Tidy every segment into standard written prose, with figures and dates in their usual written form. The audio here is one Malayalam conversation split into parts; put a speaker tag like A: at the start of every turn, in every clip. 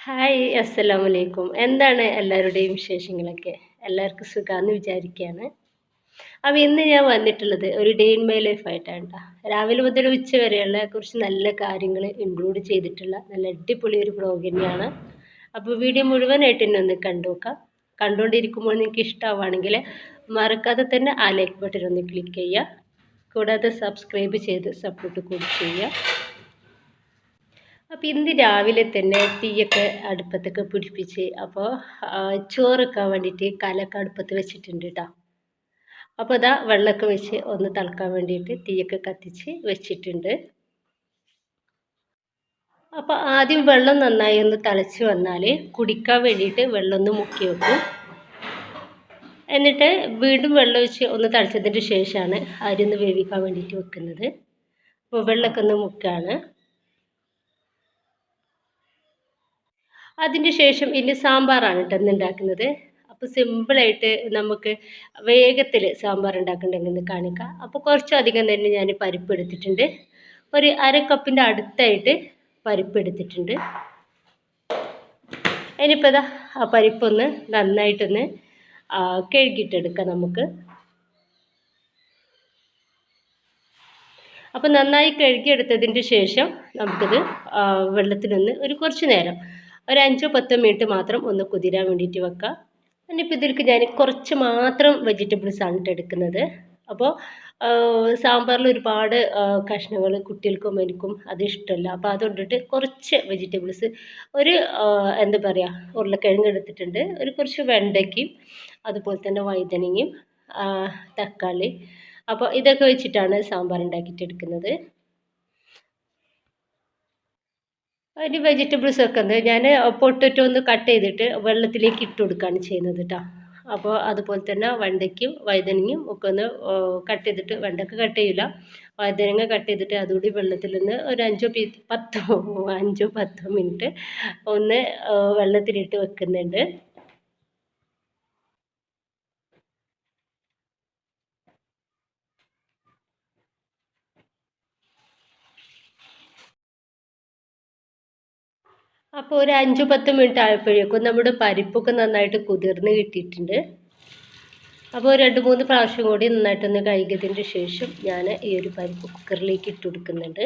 A: ഹായ് അസ്സലാമു അലൈക്കും. എന്താണ് എല്ലാവരുടെയും വിശേഷങ്ങളൊക്കെ? എല്ലാവർക്കും സുഖാന്ന് വിചാരിക്കുകയാണ്. അപ്പോൾ ഇന്ന് ഞാൻ വന്നിട്ടുള്ളത് ഒരു ഡേ ഇൻ മൈ ലൈഫ് ആയിട്ടാണ് ട്ടോ. രാവിലെ മുതൽ ഉച്ച വരെയുള്ള കുറച്ച് നല്ല കാര്യങ്ങൾ ഇൻക്ലൂഡ് ചെയ്തിട്ടുള്ള നല്ല അടിപൊളി ഒരു വ്ളോഗ് തന്നെയാണ്. അപ്പോൾ വീഡിയോ മുഴുവനായിട്ട് എന്നെ ഒന്ന് കണ്ടു നോക്കാം. കണ്ടുകൊണ്ടിരിക്കുമ്പോൾ നിങ്ങൾക്ക് ഇഷ്ടമാവുകയാണെങ്കിൽ മറക്കാതെ തന്നെ ആ ലൈക്ക് ബട്ടൺ ഒന്ന് ക്ലിക്ക് ചെയ്യുക. കൂടാതെ സബ്സ്ക്രൈബ് ചെയ്ത് സപ്പോർട്ട് കൂടി ചെയ്യുക. അപ്പോൾ ഇന്ന് രാവിലെ തന്നെ തീയൊക്കെ അടുപ്പത്തൊക്കെ പിടിപ്പിച്ച് അപ്പോൾ ചോറൊക്കെ വേണ്ടിയിട്ട് കലമൊക്കെ അടുപ്പത്ത് വെച്ചിട്ടുണ്ട് കേട്ടോ. അപ്പോൾ ഇതാ വെള്ളമൊക്കെ വെച്ച് ഒന്ന് തിളക്കാൻ വേണ്ടിയിട്ട് തീയൊക്കെ കത്തിച്ച് വെച്ചിട്ടുണ്ട്. അപ്പോൾ ആദ്യം വെള്ളം നന്നായി ഒന്ന് തിളച്ച് വന്നാൽ കുടിക്കാൻ വേണ്ടിയിട്ട് വെള്ളം ഒന്ന് മുക്കി വെക്കും. എന്നിട്ട് വീണ്ടും വെള്ളം ഒഴിച്ച് ഒന്ന് തിളച്ചതിന് ശേഷമാണ് അരി ഒന്ന് വേവിക്കാൻ വേണ്ടിയിട്ട് വെക്കുന്നത്. അപ്പോൾ വെള്ളമൊക്കെ ഒന്ന് മുക്കുകയാണ്. അതിന് ശേഷം ഇനി സാമ്പാറാണ് കേട്ടോ ഇന്ന് ഉണ്ടാക്കുന്നത്. അപ്പോൾ സിമ്പിളായിട്ട് നമുക്ക് വേഗത്തിൽ സാമ്പാർ ഉണ്ടാക്കുന്നുണ്ടെങ്കിൽ കാണിക്കാം. അപ്പോൾ കുറച്ചധികം തന്നെ ഞാൻ പരിപ്പ് എടുത്തിട്ടുണ്ട്. ഒരു അര കപ്പിൻ്റെ അടുത്തായിട്ട് പരിപ്പ് എടുത്തിട്ടുണ്ട്. ഇനിയിപ്പോൾ ഇതാ ആ പരിപ്പൊന്ന് നന്നായിട്ടൊന്ന് കഴുകിയിട്ടെടുക്കാം നമുക്ക്. അപ്പോൾ നന്നായി കഴുകിയെടുത്തതിന് ശേഷം നമുക്കിത് വെള്ളത്തിലൊന്ന് ഒരു കുറച്ച് നേരം ഒരു 5-10 മിനിറ്റ് മാത്രം ഒന്ന് കുതിരാൻ വേണ്ടിയിട്ട് വെക്കാം. ഇനിയിപ്പോൾ ഇതിലേക്ക് ഞാൻ കുറച്ച് മാത്രം വെജിറ്റബിൾസാണ് കേട്ടോ എടുക്കുന്നത്. അപ്പോൾ സാമ്പാറിൽ ഒരുപാട് കഷ്ണങ്ങൾ കുട്ടികൾക്കും എനിക്കും അത് ഇഷ്ടമല്ല. അപ്പോൾ അതുകൊണ്ടിട്ട് കുറച്ച് വെജിറ്റബിൾസ് ഒരു എന്താ പറയുക ഉരുളക്കിഴങ്ങ് എടുത്തിട്ടുണ്ട്, ഒരു കുറച്ച് വെണ്ടയ്ക്കയും അതുപോലെ തന്നെ വഴുതനങ്ങയും തക്കാളി. അപ്പോൾ ഇതൊക്കെ വെച്ചിട്ടാണ് സാമ്പാർ ഉണ്ടാക്കിയിട്ട് എടുക്കുന്നത്. അതിന് വെജിറ്റബിൾസൊക്കെ ഞാൻ പൊട്ടറ്റോ ഒന്ന് കട്ട് ചെയ്തിട്ട് വെള്ളത്തിലേക്ക് ഇട്ട് കൊടുക്കുകയാണ് ചെയ്യുന്നത് കേട്ടോ. അപ്പോൾ അതുപോലെ തന്നെ വെണ്ടയ്ക്കും വഴുതനങ്ങയും ഒക്കെ ഒന്ന് കട്ട് ചെയ്തിട്ട്, വെണ്ടയ്ക്ക കട്ട് ചെയ്യില്ല, വഴുതനങ്ങ കട്ട് ചെയ്തിട്ട് അതുകൂടി വെള്ളത്തിൽ നിന്ന് ഒരു 5-10 മിനിറ്റ് ഒന്ന് വെള്ളത്തിലിട്ട് വെക്കുന്നുണ്ട്. അപ്പോൾ ഒരു 5-10 മിനിറ്റ് ആയപ്പോഴേക്കും നമ്മുടെ പരിപ്പൊക്കെ നന്നായിട്ട് കുതിർന്ന് കിട്ടിയിട്ടുണ്ട്. അപ്പോൾ 2-3 പ്രാവശ്യം കൂടി നന്നായിട്ടൊന്ന് കഴുകിയതിന് ശേഷം ഞാൻ ഈ ഒരു പരിപ്പ് കുക്കറിലേക്ക് ഇട്ട് കൊടുക്കുന്നുണ്ട്.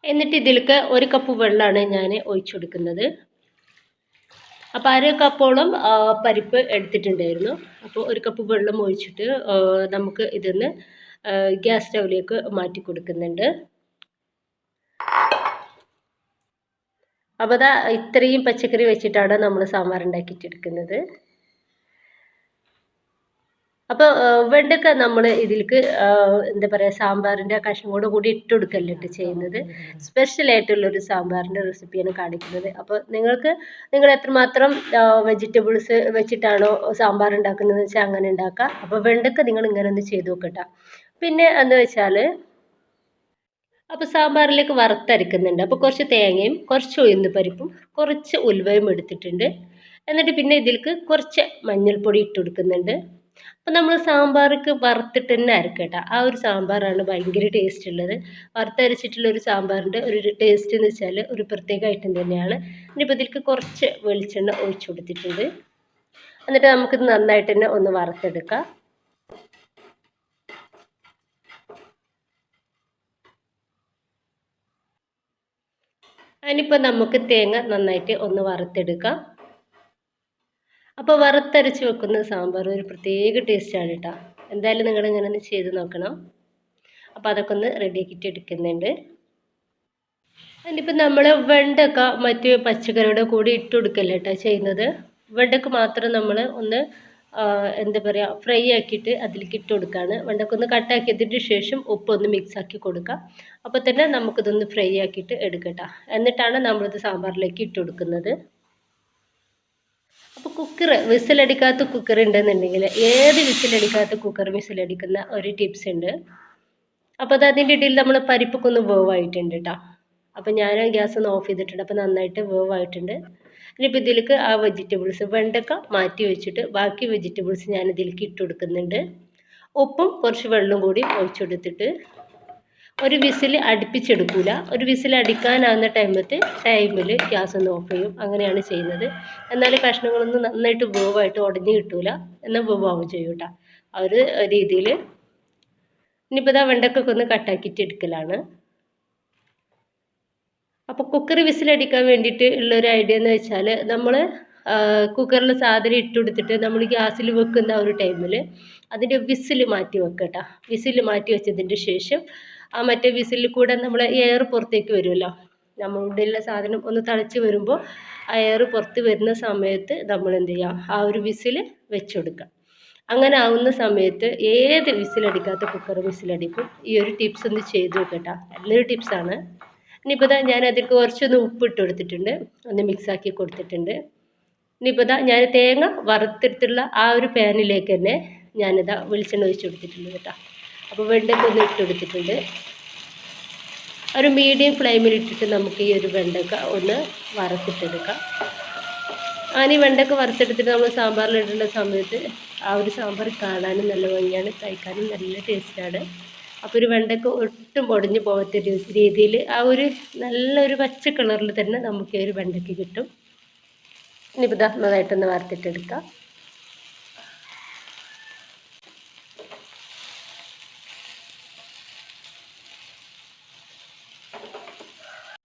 A: എന്നിട്ട് ഇതിലേക്ക് 1 കപ്പ് വെള്ളമാണ് ഞാൻ ഒഴിച്ചു കൊടുക്കുന്നത്. അപ്പോൾ അര കപ്പോളം പരിപ്പ് എടുത്തിട്ടുണ്ടായിരുന്നു. അപ്പോൾ 1 കപ്പ് വെള്ളം ഒഴിച്ചിട്ട് നമുക്ക് ഇതൊന്ന് ഗ്യാസ് സ്റ്റൗവിലേക്ക് മാറ്റി കൊടുക്കുന്നുണ്ട്. അപ്പോൾ ഇത്രയും പച്ചക്കറി വെച്ചിട്ടാണ് നമ്മൾ സാമ്പാർ ഉണ്ടാക്കിയിട്ടെടുക്കുന്നത്. അപ്പോൾ വെണ്ടയ്ക്ക നമ്മൾ ഇതിലേക്ക് എന്താ പറയുക സാമ്പാറിൻ്റെ കഷ്ണങ്ങളോട് കൂടി ഇട്ട് കൊടുക്കല്ലിട്ട് ചെയ്യുന്നത്. സ്പെഷ്യലായിട്ടുള്ളൊരു സാമ്പാറിൻ്റെ റെസിപ്പിയാണ് കാണിക്കുന്നത്. അപ്പോൾ നിങ്ങൾ എത്രമാത്രം വെജിറ്റബിൾസ് വെച്ചിട്ടാണോ സാമ്പാർ ഉണ്ടാക്കുന്നതെന്ന് വെച്ചാൽ അങ്ങനെ ഉണ്ടാക്കുക. അപ്പോൾ വെണ്ടയ്ക്ക നിങ്ങൾ ഇങ്ങനെ ഒന്ന് ചെയ്ത് നോക്കട്ടോ. പിന്നെ എന്ന് വെച്ചാൽ അപ്പോൾ സാമ്പാറിലേക്ക് വറുത്തരക്കുന്നുണ്ട്. അപ്പോൾ കുറച്ച് തേങ്ങയും കുറച്ച് ഉഴുന്ന് പരിപ്പും കുറച്ച് ഉലുവയും എടുത്തിട്ടുണ്ട്. എന്നിട്ട് പിന്നെ ഇതിലേക്ക് കുറച്ച് മഞ്ഞൾപ്പൊടി ഇട്ട് കൊടുക്കുന്നുണ്ട്. അപ്പോൾ നമ്മൾ സാമ്പാർക്ക് വറുത്തിട്ട് തന്നെ അരക്കട്ടോ. ആ ഒരു സാമ്പാറാണ് ഭയങ്കര ടേസ്റ്റ് ഉള്ളത്. വറുത്തരച്ചിട്ടുള്ള ഒരു സാമ്പാറിൻ്റെ ഒരു ടേസ്റ്റ് എന്ന് വെച്ചാൽ ഒരു പ്രത്യേക ഐറ്റം തന്നെയാണ്. ഇനിയിപ്പോൾ ഇതിലേക്ക് കുറച്ച് വെളിച്ചെണ്ണ ഒഴിച്ചു കൊടുത്തിട്ടുണ്ട്. എന്നിട്ട് നമുക്കിത് നന്നായിട്ട് തന്നെ ഒന്ന് വറുത്തെടുക്കാം. അതിനിപ്പോൾ നമുക്ക് തേങ്ങ നന്നായിട്ട് ഒന്ന് വറുത്തെടുക്കാം. അപ്പോൾ വറുത്തരച്ച് വെക്കുന്ന സാമ്പാർ ഒരു പ്രത്യേക ടേസ്റ്റാണ് കേട്ടോ. എന്തായാലും നിങ്ങൾ ഇങ്ങനെ ഒന്ന് ചെയ്ത് നോക്കണം. അപ്പോൾ അതൊക്കെ ഒന്ന് റെഡിയാക്കിയിട്ട് എടുക്കുന്നുണ്ട്. അതിനിപ്പോൾ നമ്മൾ വെണ്ടക്ക മറ്റ് പച്ചക്കറിയുടെ കൂടി ഇട്ട് കൊടുക്കല്ല കേട്ടോ ചെയ്യുന്നത്. വെണ്ടക്ക മാത്രം നമ്മൾ ഒന്ന് എന്താ പറയുക ഫ്രൈ ആക്കിയിട്ട് അതിലേക്ക് ഇട്ട് കൊടുക്കുകയാണ്. വെണ്ടക്ക ഒന്ന് കട്ടാക്കിയതിന് ശേഷം ഉപ്പൊന്ന് മിക്സ് ആക്കി കൊടുക്കുക. അപ്പോൾ തന്നെ നമുക്കിതൊന്ന് ഫ്രൈ ആക്കിയിട്ട് എടുക്കട്ടോ. എന്നിട്ടാണ് നമ്മളിത് സാമ്പാറിലേക്ക് ഇട്ട് കൊടുക്കുന്നത്. അപ്പോൾ കുക്കർ വിസിലടിക്കാത്ത കുക്കർ ഉണ്ടെന്നുണ്ടെങ്കിൽ ഏത് വിസിലടിക്കാത്ത കുക്കർ വിസിലടിക്കുന്ന ഒരു ടിപ്സ് ഉണ്ട്. അപ്പോൾ അതിൻ്റെ ഇടയിൽ നമ്മൾ പരിപ്പൊക്കെ ഒന്ന് വേവായിട്ടുണ്ട് കേട്ടോ. അപ്പോൾ ഞാൻ ഗ്യാസ് ഒന്ന് ഓഫ് ചെയ്തിട്ടുണ്ട്. അപ്പോൾ നന്നായിട്ട് വേവായിട്ടുണ്ട്. ഇനിയിപ്പോൾ ഇതിലേക്ക് ആ വെജിറ്റബിൾസ് വെണ്ടക്ക മാറ്റി വെച്ചിട്ട് ബാക്കി വെജിറ്റബിൾസ് ഞാൻ ഇതിലേക്ക് ഇട്ട് കൊടുക്കുന്നുണ്ട്. ഉപ്പും കുറച്ച് വെള്ളം കൂടി ഒഴിച്ചു കൊടുത്തിട്ട് ഒരു വിസിൽ അടുപ്പിച്ചെടുക്കില്ല. ഒരു വിസിൽ അടിക്കാനാകുന്ന ടൈമിൽ ഗ്യാസ് ഒന്ന് ഓഫ് ചെയ്യും. അങ്ങനെയാണ് ചെയ്യുന്നത്. എന്നാൽ കഷ്ണങ്ങളൊന്നും നന്നായിട്ട് വേവായിട്ട് ഉടഞ്ഞ് കിട്ടൂല, എന്നാൽ വേവാവും ചെയ്യും കേട്ടോ. ആ ഒരു രീതിയിൽ ഇനിയിപ്പോൾ ഇതാ വെണ്ടക്കൊക്കെ ഒന്ന് കട്ടാക്കിയിട്ട് എടുക്കലാണ്. അപ്പോൾ കുക്കർ വിസിലടിക്കാൻ വേണ്ടിയിട്ട് ഉള്ളൊരു ഐഡിയ എന്ന് വെച്ചാൽ നമ്മൾ കുക്കറിൽ സാധനം ഇട്ട് കൊടുത്തിട്ട് നമ്മൾ ഗ്യാസിൽ വെക്കുന്ന ആ ഒരു ടൈമിൽ അതിൻ്റെ വിസിൽ മാറ്റി വെക്കട്ടോ. വിസിൽ മാറ്റി വെച്ചതിൻ്റെ ശേഷം ആ മറ്റേ വിസിലിൽ കൂടെ നമ്മൾ എയർ പുറത്തേക്ക് വരുമല്ലോ. നമ്മളുടെ ഉള്ള സാധനം ഒന്ന് തിളച്ച് വരുമ്പോൾ ആ എയർ പുറത്ത് വരുന്ന സമയത്ത് നമ്മൾ എന്ത് ചെയ്യുക, ആ ഒരു വിസിൽ വെച്ച് കൊടുക്കുക. അങ്ങനെ ആവുന്ന സമയത്ത് ഏത് വിസിലടിക്കാത്ത കുക്കർ വിസിലടിക്കും. ഈ ഒരു ടിപ്സ് ഒന്ന് ചെയ്ത് നോക്കട്ടോ, നല്ലൊരു ടിപ്സാണ്. ഇനിയിപ്പോൾ ഇതാ ഞാൻ അതിൽ കുറച്ചൊന്ന് ഉപ്പ് ഇട്ട് കൊടുത്തിട്ടുണ്ട്, ഒന്ന് മിക്സാക്കി കൊടുത്തിട്ടുണ്ട്. ഇനിയിപ്പോൾ ഇതാ ഞാൻ തേങ്ങ വറുത്തെടുത്തുള്ള ആ ഒരു പാനിലേക്ക് തന്നെ ഞാനിതാ വെളിച്ചെണ്ണ ഒഴിച്ച് കൊടുത്തിട്ടുണ്ട് കേട്ടോ. അപ്പോൾ വെണ്ടയ്ക്ക ഒന്ന് ഇട്ട് കൊടുത്തിട്ടുണ്ട്. ഒരു മീഡിയം ഫ്ലെയിമിൽ ഇട്ടിട്ട് നമുക്ക് ഈ ഒരു വെണ്ടയ്ക്ക ഒന്ന് വറുത്തിട്ടെടുക്കാം. അങ്ങനെ ഈ വെണ്ടയ്ക്ക വറുത്തെടുത്തിട്ട് നമ്മൾ സാമ്പാറിലിടുന്ന സമയത്ത് ആ ഒരു സാമ്പാർ കാണാനും നല്ല ഭംഗിയാണ്, കഴിക്കാനും നല്ല ടേസ്റ്റാണ്. അപ്പോൾ ഒരു വെണ്ടയ്ക്ക ഒട്ടും പൊടിഞ്ഞ് പോകാത്ത രീതിയിൽ ആ ഒരു നല്ലൊരു പച്ച കളറിൽ തന്നെ നമുക്ക് ഈ ഒരു വെണ്ടയ്ക്ക കിട്ടും. ഇനിയിപ്പോൾ ഇതാ നന്നായിട്ടൊന്ന് വറുത്തിട്ടെടുക്കാം.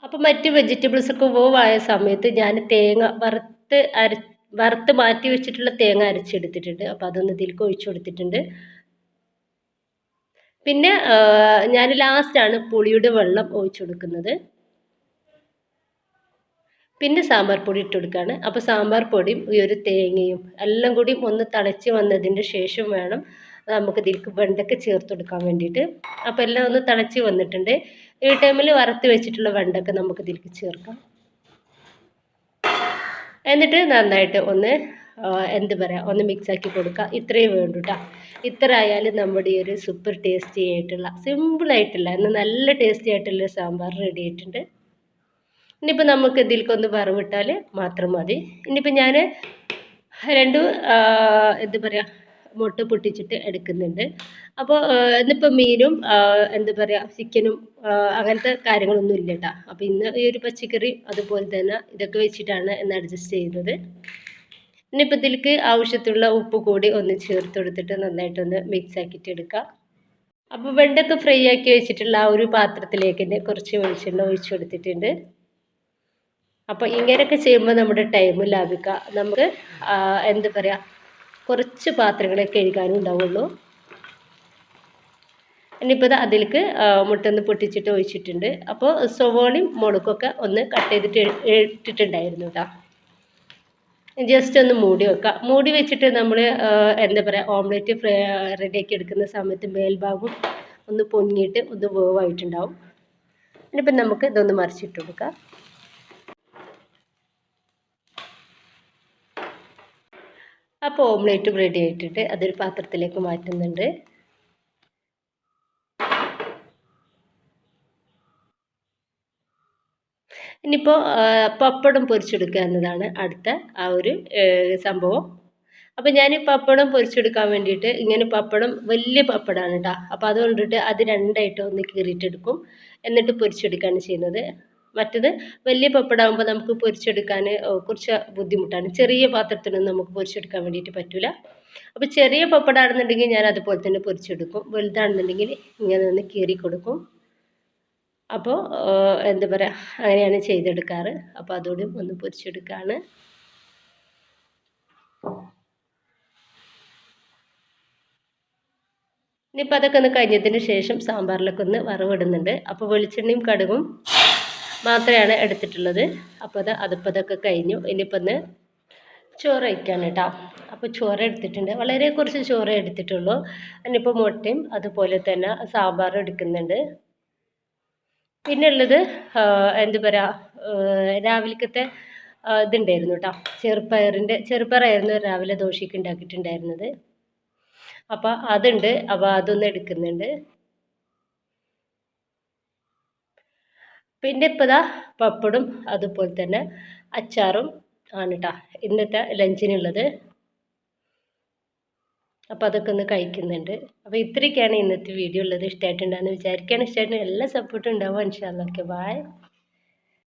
A: അപ്പോൾ മറ്റ് വെജിറ്റബിൾസൊക്കെ വേവായ സമയത്ത് ഞാൻ തേങ്ങ വറുത്ത് മാറ്റി വെച്ചിട്ടുള്ള തേങ്ങ അരച്ചെടുത്തിട്ടുണ്ട്. അപ്പോൾ അതൊന്ന് ഇതിലേക്ക് ഒഴിച്ചു കൊടുത്തിട്ടുണ്ട്. പിന്നെ ഞാൻ ലാസ്റ്റാണ് പുളിയുടെ വെള്ളം ഒഴിച്ചു കൊടുക്കുന്നത്. പിന്നെ സാമ്പാർ പൊടി ഇട്ട് കൊടുക്കുകയാണ്. അപ്പോൾ സാമ്പാർ പൊടിയും ഈ ഒരു തേങ്ങയും എല്ലാം കൂടി ഒന്ന് തിളച്ച് വന്നതിൻ്റെ ശേഷം വേണം നമുക്ക് ഇതിലേക്ക് വെണ്ടയ്ക്ക ചേർത്ത് കൊടുക്കാൻ വേണ്ടിയിട്ട്. അപ്പോൾ എല്ലാം ഒന്ന് തിളച്ച് വന്നിട്ടുണ്ട്. ഈ ടൈമിൽ വറുത്ത് വെച്ചിട്ടുള്ള വെണ്ടയ്ക്ക നമുക്ക് ഇതിലേക്ക് ചേർക്കാം. എന്നിട്ട് നന്നായിട്ട് ഒന്ന് ഒന്ന് മിക്സാക്കി കൊടുക്കുക. ഇത്രയും വേണ്ടു കേട്ടോ. ഇത്ര ആയാലും നമ്മുടെ ഈ ഒരു സൂപ്പർ ടേസ്റ്റി ആയിട്ടുള്ള സിമ്പിളായിട്ടുള്ള എന്നാൽ നല്ല ടേസ്റ്റി ആയിട്ടുള്ള സാമ്പാർ റെഡി ആയിട്ടുണ്ട്. ഇനിയിപ്പോൾ നമുക്ക് ഇതിലേക്കൊന്ന് വറവിട്ടാൽ മാത്രം മതി. ഇനിയിപ്പോൾ ഞാൻ 2 മുട്ട പൊട്ടിച്ചിട്ട് എടുക്കുന്നുണ്ട്. അപ്പോൾ ഇന്നിപ്പോൾ മീനും ചിക്കനും അങ്ങനത്തെ കാര്യങ്ങളൊന്നും ഇല്ല കേട്ടോ. അപ്പോൾ ഇന്ന് ഈ ഒരു പച്ചക്കറി അതുപോലെ തന്നെ ഇതൊക്കെ വെച്ചിട്ടാണ് ഇന്ന് അഡ്ജസ്റ്റ് ചെയ്യുന്നത്. ഇനിയിപ്പോൾ ഇതിലേക്ക് ആവശ്യത്തിലുള്ള ഉപ്പ് കൂടി ഒന്ന് ചേർത്ത് കൊടുത്തിട്ട് നന്നായിട്ടൊന്ന് മിക്സ് ആക്കിയിട്ട് എടുക്കാം. അപ്പോൾ വെണ്ടയ്ക്ക ഫ്രൈ ആക്കി വെച്ചിട്ടുള്ള ആ ഒരു പാത്രത്തിലേക്ക് തന്നെ കുറച്ച് വെളിച്ചെണ്ണ ഒഴിച്ച് കൊടുത്തിട്ടുണ്ട്. അപ്പോൾ ഇങ്ങനെയൊക്കെ ചെയ്യുമ്പോൾ നമ്മുടെ ടൈം ലാഭിക്കാം. നമുക്ക് കുറച്ച് പാത്രങ്ങളെ കഴുകാനും ഉണ്ടാവുള്ളൂ. ഇനിയിപ്പോൾ അതിലേക്ക് മുട്ടൊന്ന് പൊട്ടിച്ചിട്ട് ഒഴിച്ചിട്ടുണ്ട്. അപ്പോൾ സവോളയും മുളകൊക്കെ ഒന്ന് കട്ട് ചെയ്തിട്ട് ഇട്ടിട്ടുണ്ടായിരുന്നു കേട്ടോ. ജസ്റ്റ് ഒന്ന് മൂടി വെക്കാം. മൂടി വെച്ചിട്ട് നമ്മൾ ഓംലെറ്റ് റെഡിയാക്കി എടുക്കുന്ന സമയത്ത് മേൽഭാഗം ഒന്ന് പൊങ്ങിയിട്ട് ഒന്ന് വേവായിട്ടുണ്ടാവും. ഇനിയിപ്പം നമുക്ക് ഇതൊന്ന് മറിച്ചിട്ട് കൊടുക്കാം. അപ്പോൾ ഓംലെറ്റും റെഡി ആയിട്ടിട്ട് അതൊരു പാത്രത്തിലേക്ക് മാറ്റുന്നുണ്ട്. ഇനിയിപ്പോൾ പപ്പടം പൊരിച്ചെടുക്കുക എന്നതാണ് അടുത്ത ആ ഒരു സംഭവം. അപ്പോൾ ഞാൻ പപ്പടം പൊരിച്ചെടുക്കാൻ വേണ്ടിയിട്ട് ഇങ്ങനെ പപ്പടം വലിയ പപ്പടമാണ് കേട്ടോ. അപ്പോൾ അതുകൊണ്ടിട്ട് അത് രണ്ടായിട്ട് ഒന്ന് കീറിയിട്ടെടുക്കും, എന്നിട്ട് പൊരിച്ചെടുക്കുകയാണ് ചെയ്യുന്നത്. മറ്റത് വലിയ പപ്പടമാകുമ്പോൾ നമുക്ക് പൊരിച്ചെടുക്കാൻ കുറച്ച് ബുദ്ധിമുട്ടാണ്. ചെറിയ പാത്രത്തിലൊന്നും നമുക്ക് പൊരിച്ചെടുക്കാൻ വേണ്ടിയിട്ട് പറ്റില്ല. അപ്പോൾ ചെറിയ പപ്പടമാണെന്നുണ്ടെങ്കിൽ ഞാൻ അതുപോലെ തന്നെ പൊരിച്ചെടുക്കും. വലുതാണെന്നുണ്ടെങ്കിൽ ഇങ്ങനെ ഒന്ന് കീറി കൊടുക്കും. അപ്പോൾ അങ്ങനെയാണ് ചെയ്തെടുക്കാറ്. അപ്പോൾ അതോടെ ഒന്ന് പൊരിച്ചെടുക്കുകയാണ്. ഇനിയിപ്പോൾ അതൊക്കെ ഒന്ന് കഴിഞ്ഞതിന് ശേഷം സാമ്പാറിലൊക്കെ ഒന്ന് വറവിടുന്നുണ്ട്. അപ്പോൾ വെളിച്ചെണ്ണയും കടുകും മാത്രമാണ് എടുത്തിട്ടുള്ളത്. അപ്പോൾ അതൊക്കെ കഴിഞ്ഞു. ഇനിയിപ്പോൾ ഒന്ന് ചോറ് വയ്ക്കാണ് കേട്ടോ. അപ്പോൾ ചോറ് എടുത്തിട്ടുണ്ട്, വളരെ കുറച്ച് ചോറ് എടുത്തിട്ടുള്ളൂ. ഇനിയിപ്പോൾ മുട്ടയും അതുപോലെ തന്നെ സാമ്പാറും എടുക്കുന്നുണ്ട്. പിന്നെ ഉള്ളത് രാവിലത്തെ ഇതുണ്ടായിരുന്നു കേട്ടോ, ചെറുപ്പയറായിരുന്നു രാവിലെ ദോശയ്ക്ക് ഉണ്ടാക്കിയിട്ടുണ്ടായിരുന്നത്. അപ്പോൾ അതുണ്ട്, അപ്പോൾ അതൊന്ന് എടുക്കുന്നുണ്ട്. പിന്നെ ഇപ്പോൾ പപ്പടും അതുപോലെ തന്നെ അച്ചാറും ആണ് കേട്ടോ ഇന്നത്തെ ലഞ്ചിനുള്ളത്. അപ്പോൾ അതൊക്കെ ഒന്ന് കഴിക്കുന്നുണ്ട്. അപ്പോൾ ഇത്രയൊക്കെയാണ് ഇന്നത്തെ വീഡിയോ ഉള്ളത്. ഇഷ്ടമായിട്ടുണ്ടാകുമെന്ന് വിചാരിക്കുകയാണ്. ഇഷ്ടമായിട്ടുണ്ടെങ്കിൽ എല്ലാ സപ്പോർട്ടും ഉണ്ടാവും. ഇൻഷാ അല്ലാഹ്. Okay bye.